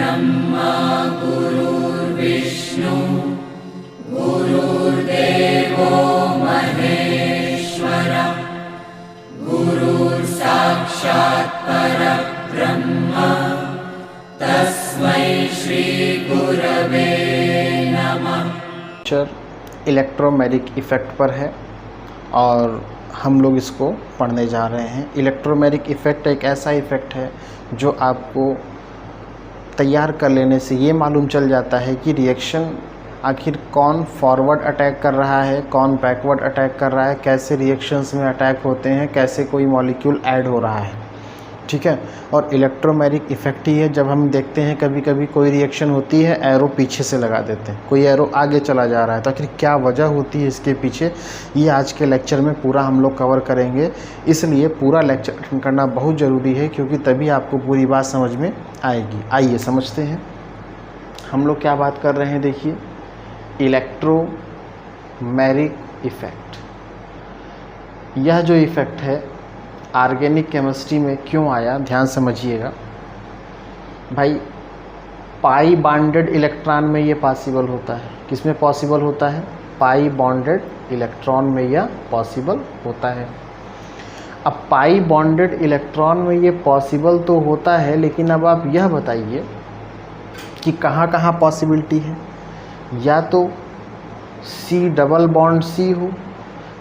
ब्रह्मा गुरुर्विष्णु गुरुर्देवो महेश्वर गुरुर्साक्षात् परब्रह्म तस्मै श्री गुरवे नमः। इलेक्ट्रोमैग्नेटिक इफ़ेक्ट पर है और हम लोग इसको पढ़ने जा रहे हैं। इलेक्ट्रोमैग्नेटिक इफ़ेक्ट एक ऐसा इफ़ेक्ट है जो आपको तैयार कर लेने से ये मालूम चल जाता है कि रिएक्शन आखिर कौन फॉरवर्ड अटैक कर रहा है, कौन बैकवर्ड अटैक कर रहा है, कैसे रिएक्शंस में अटैक होते हैं, कैसे कोई मॉलिक्यूल ऐड हो रहा है। ठीक है। और इलेक्ट्रोमैग्नेटिक इफ़ेक्ट ही है जब हम देखते हैं कभी कभी कोई रिएक्शन होती है, एरो पीछे से लगा देते हैं, कोई एरो आगे चला जा रहा है, तो आखिर क्या वजह होती है इसके पीछे, ये आज के लेक्चर में पूरा हम लोग कवर करेंगे। इसलिए पूरा लेक्चर अटेंड करना बहुत ज़रूरी है क्योंकि तभी आपको पूरी बात समझ में आएगी। आइए समझते हैं हम लोग क्या बात कर रहे हैं। देखिए, इलेक्ट्रोमैग्नेटिक इफ़ेक्ट, यह जो इफ़ेक्ट है ऑर्गेनिक केमिस्ट्री में क्यों आया, ध्यान समझिएगा भाई। पाई बॉन्डेड इलेक्ट्रॉन में ये पॉसिबल होता है। किस में पॉसिबल होता है? पाई बॉन्डेड इलेक्ट्रॉन में यह पॉसिबल होता है। अब पाई बॉन्डेड इलेक्ट्रॉन में ये पॉसिबल तो होता है, लेकिन अब आप यह बताइए कि कहाँ कहाँ पॉसिबिलिटी है। या तो सी डबल बॉन्ड सी हो,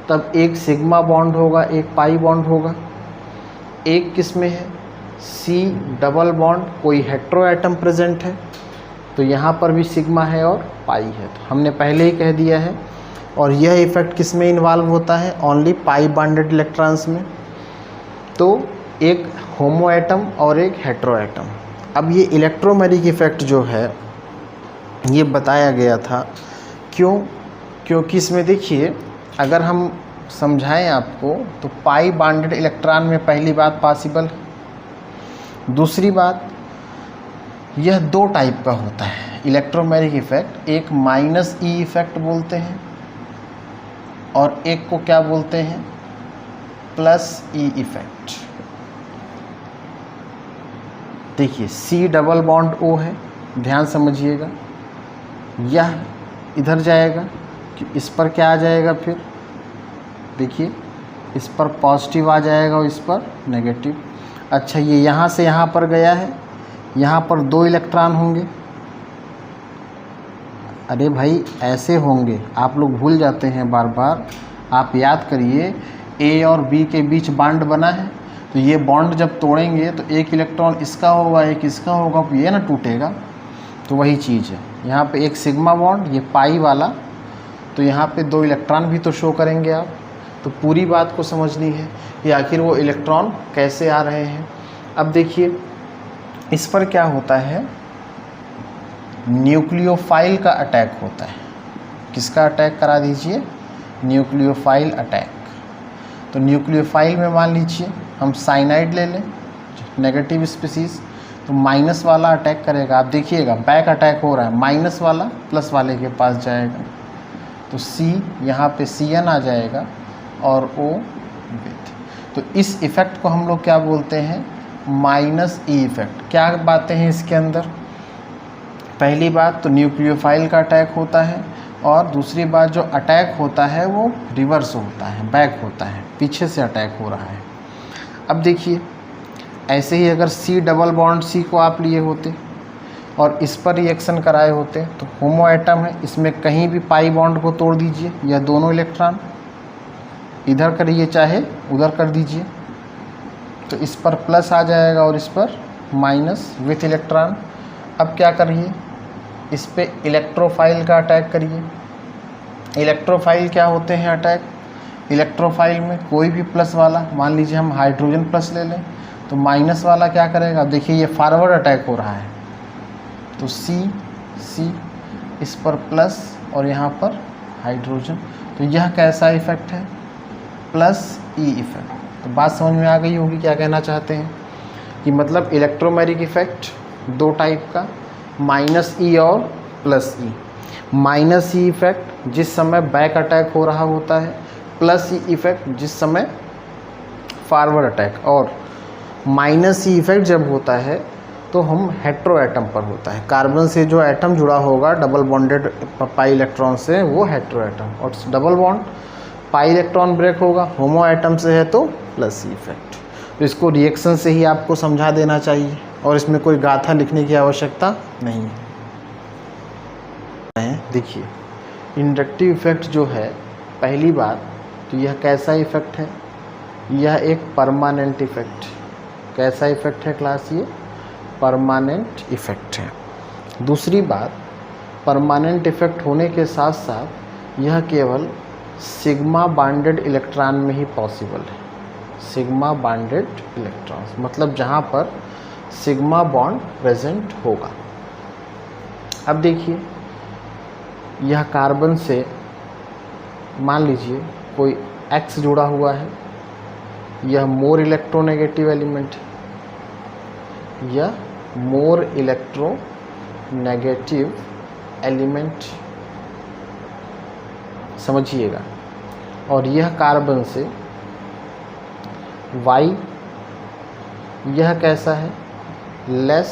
तब एक सिग्मा बॉन्ड होगा, एक पाई बॉन्ड होगा। एक किस में है सी डबल बॉन्ड, कोई हेट्रो एटम प्रेजेंट है, तो यहाँ पर भी सिग्मा है और पाई है, तो हमने पहले ही कह दिया है। और यह इफ़ेक्ट किस में इन्वॉल्व होता है? ओनली पाई बॉन्डेड इलेक्ट्रॉन्स में। तो एक होमो एटम और एक हेट्रो एटम। अब ये इलेक्ट्रोमैग्नेटिक इफ़ेक्ट जो है ये बताया गया था क्यों? क्योंकि इसमें देखिए, अगर हम समझाएं आपको, तो पाई बॉन्डेड इलेक्ट्रॉन में पहली बात पॉसिबल है। दूसरी बात, यह दो टाइप का होता है इलेक्ट्रोमैग्नेटिक इफ़ेक्ट। एक माइनस ई इफ़ेक्ट बोलते हैं और एक को क्या बोलते हैं? प्लस ई इफ़ेक्ट। देखिए, सी डबल बॉन्ड ओ है, ध्यान समझिएगा। यह इधर जाएगा कि इस पर क्या आ जाएगा, फिर देखिए इस पर पॉजिटिव आ जाएगा और इस पर नेगेटिव। अच्छा, ये यहाँ से यहाँ पर गया है, यहाँ पर दो इलेक्ट्रॉन होंगे। अरे भाई ऐसे होंगे, आप लोग भूल जाते हैं बार बार। आप याद करिए, ए और बी के बीच बॉन्ड बना है, तो ये बॉन्ड जब तोड़ेंगे तो एक इलेक्ट्रॉन इसका होगा, एक इसका होगा, तो ये ना टूटेगा। तो वही चीज़ है, यहाँ पे एक सिग्मा बॉन्ड, ये पाई वाला, तो यहाँ पे दो इलेक्ट्रॉन भी तो शो करेंगे आप। तो पूरी बात को समझनी है कि आखिर वो इलेक्ट्रॉन कैसे आ रहे हैं। अब देखिए, इस पर क्या होता है? न्यूक्लियोफाइल का अटैक होता है। किसका अटैक करा दीजिए? Nucleophile attack. तो न्यूक्लियोफाइल में मान लीजिए हम साइनाइड ले लें, नेगेटिव स्पीसीज, तो माइनस वाला अटैक करेगा। आप देखिएगा बैक अटैक हो रहा है, माइनस वाला प्लस वाले के पास जाएगा, तो सी यहाँ पे CN आ जाएगा और O विथ। तो इस इफ़ेक्ट को हम लोग क्या बोलते हैं? माइनस ई इफ़ेक्ट। क्या बातें हैं इसके अंदर? पहली बात तो न्यूक्लियोफाइल का अटैक होता है, और दूसरी बात जो अटैक होता है वो रिवर्स होता है, बैक होता है, पीछे से अटैक हो रहा है। अब देखिए, ऐसे ही अगर सी डबल बॉन्ड सी को आप लिए होते और इस पर रिएक्शन कराए होते, तो होमो एटम है, इसमें कहीं भी पाई बॉन्ड को तोड़ दीजिए, या दोनों इलेक्ट्रॉन इधर करिए चाहे उधर कर दीजिए, तो इस पर प्लस आ जाएगा और इस पर माइनस विथ इलेक्ट्रॉन। अब क्या करिए, इस पे इलेक्ट्रोफाइल का अटैक करिए। इलेक्ट्रोफाइल क्या होते हैं अटैक? इलेक्ट्रोफाइल में कोई भी प्लस वाला, मान लीजिए हम हाइड्रोजन प्लस ले लें, तो माइनस वाला क्या करेगा? देखिए ये फॉरवर्ड अटैक हो रहा है, तो सी इस पर प्लस और यहाँ पर हाइड्रोजन। तो यह कैसा इफ़ेक्ट है? प्लस ई इफ़ेक्ट। तो बात समझ में आ गई होगी क्या कहना चाहते हैं, कि मतलब इलेक्ट्रोमैग्नेटिक इफ़ेक्ट दो टाइप का, माइनस ई और प्लस ई। माइनस ई इफ़ेक्ट जिस समय बैक अटैक हो रहा होता है, प्लस ई इफ़ेक्ट जिस समय फॉरवर्ड अटैक। और माइनस ई इफ़ेक्ट जब होता है तो हम हेट्रो एटम पर होता है। कार्बन से जो एटम जुड़ा होगा डबल बॉन्डेड पाई इलेक्ट्रॉन से वो हेट्रो एटम, और double bond pi electron break होगा, होमो एटम से है तो प्लस इफेक्ट। तो इसको रिएक्शन से ही आपको समझा देना चाहिए और इसमें कोई गाथा लिखने की आवश्यकता नहीं है। देखिए इंडक्टिव इफेक्ट जो है, पहली बात तो यह कैसा इफेक्ट है, यह एक परमानेंट इफेक्ट। कैसा इफेक्ट है क्लास, ये परमानेंट इफेक्ट है। दूसरी बात, परमानेंट इफेक्ट होने के साथ साथ यह केवल सिग्मा बॉन्डेड इलेक्ट्रॉन में ही पॉसिबल है। सिग्मा बॉन्डेड इलेक्ट्रॉन्स मतलब जहाँ पर सिग्मा बॉन्ड प्रेजेंट होगा। अब देखिए यह कार्बन से मान लीजिए कोई X जुड़ा हुआ है, यह मोर इलेक्ट्रोनेगेटिव एलिमेंट है, यह मोर इलेक्ट्रोनेगेटिव एलिमेंट समझिएगा। और यह कार्बन से Y, यह कैसा है, लेस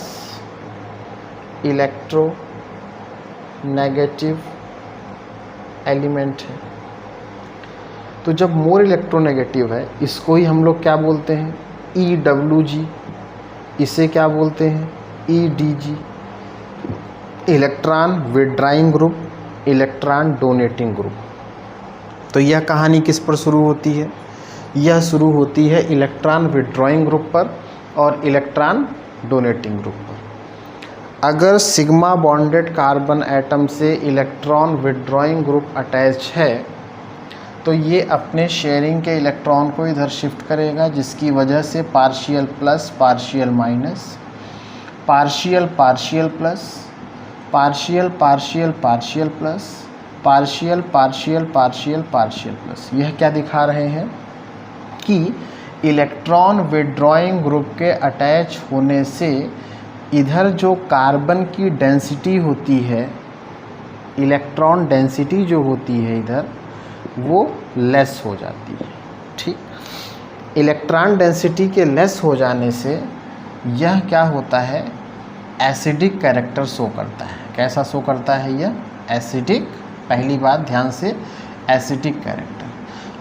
इलेक्ट्रोनेगेटिव एलिमेंट है। तो जब मोर इलेक्ट्रोनेगेटिव है, इसको ही हम लोग क्या बोलते हैं, EWG। इसे क्या बोलते हैं, EDG, electron withdrawing group, electron donating group. तो यह कहानी किस पर शुरू होती है, यह शुरू होती है इलेक्ट्रॉन विड्रॉइंग ग्रुप पर और इलेक्ट्रॉन डोनेटिंग ग्रुप पर। अगर सिग्मा बॉन्डेड कार्बन एटम से इलेक्ट्रॉन विड्रॉइंग ग्रुप अटैच है तो ये अपने शेयरिंग के इलेक्ट्रॉन को इधर शिफ्ट करेगा, जिसकी वजह से partial plus, partial minus, partial partial plus, partial partial partial plus, partial partial partial partial plus. यह क्या दिखा रहे हैं कि इलेक्ट्रॉन विड्रॉइंग ग्रुप के अटैच होने से इधर जो कार्बन की डेंसिटी होती है, इलेक्ट्रॉन डेंसिटी जो होती है इधर, वो लेस हो जाती है। ठीक, इलेक्ट्रॉन डेंसिटी के लेस हो जाने से यह क्या होता है, एसिडिक कैरेक्टर शो करता है। कैसा शो करता है यह, एसिडिक। पहली बात ध्यान से, एसिडिक कैरेक्टर।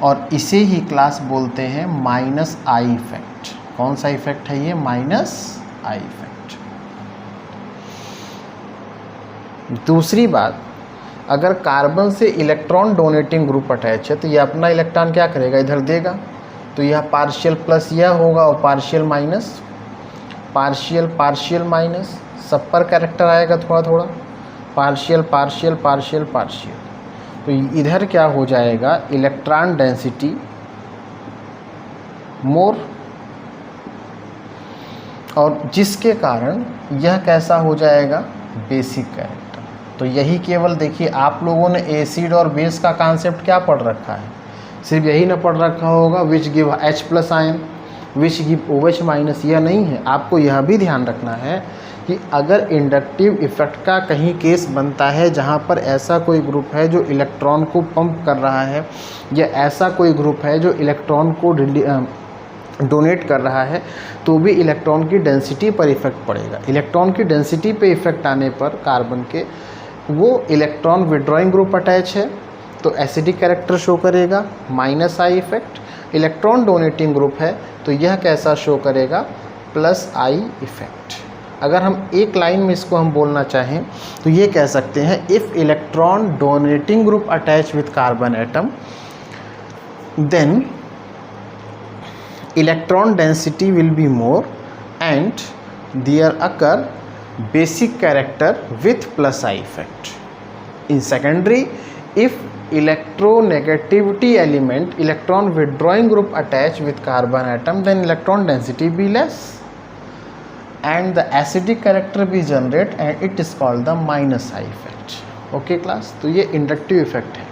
और इसे ही क्लास बोलते हैं माइनस आई इफेक्ट। कौन सा इफेक्ट है ये, माइनस आई इफेक्ट। दूसरी बात, अगर कार्बन से इलेक्ट्रॉन डोनेटिंग ग्रुप अटैच है तो ये अपना इलेक्ट्रॉन क्या करेगा, इधर देगा। तो यह पार्शियल प्लस यह होगा और partial minus, partial partial minus, सब पर कैरेक्टर आएगा थोड़ा थोड़ा, पार्शियल पार्शियल पार्शियल पार्शियल। तो इधर क्या हो जाएगा, इलेक्ट्रॉन डेंसिटी मोर, और जिसके कारण यह कैसा हो जाएगा, बेसिक कैरेक्टर। तो यही केवल देखिए, आप लोगों ने एसिड और बेस का कॉन्सेप्ट क्या पढ़ रखा है, सिर्फ यही ना पढ़ रखा होगा which give H plus ion, which give OH minus. यह नहीं है, आपको यह भी ध्यान रखना है कि अगर इंडक्टिव इफेक्ट का कहीं केस बनता है जहाँ पर ऐसा कोई ग्रुप है जो इलेक्ट्रॉन को पंप कर रहा है, या ऐसा कोई ग्रुप है जो इलेक्ट्रॉन को डोनेट कर रहा है, तो भी इलेक्ट्रॉन की डेंसिटी पर इफेक्ट पड़ेगा। इलेक्ट्रॉन की डेंसिटी पे इफेक्ट आने पर कार्बन के, वो इलेक्ट्रॉन विड्रॉइंग ग्रुप अटैच है तो एसिडिक कैरेक्टर शो करेगा, minus I effect. Electron donating group है तो यह कैसा शो करेगा, प्लस आई इफेक्ट। अगर हम एक लाइन में इसको हम बोलना चाहें तो ये कह सकते हैं, if electron donating group attach with carbon atom then electron density will be more and there occur basic character with plus I effect. In secondary, if electronegativity element, electron withdrawing group attach with carbon atom, then electron density be less and the acidic character be generate and it is called the minus I effect. Okay class, तो ये inductive effect है।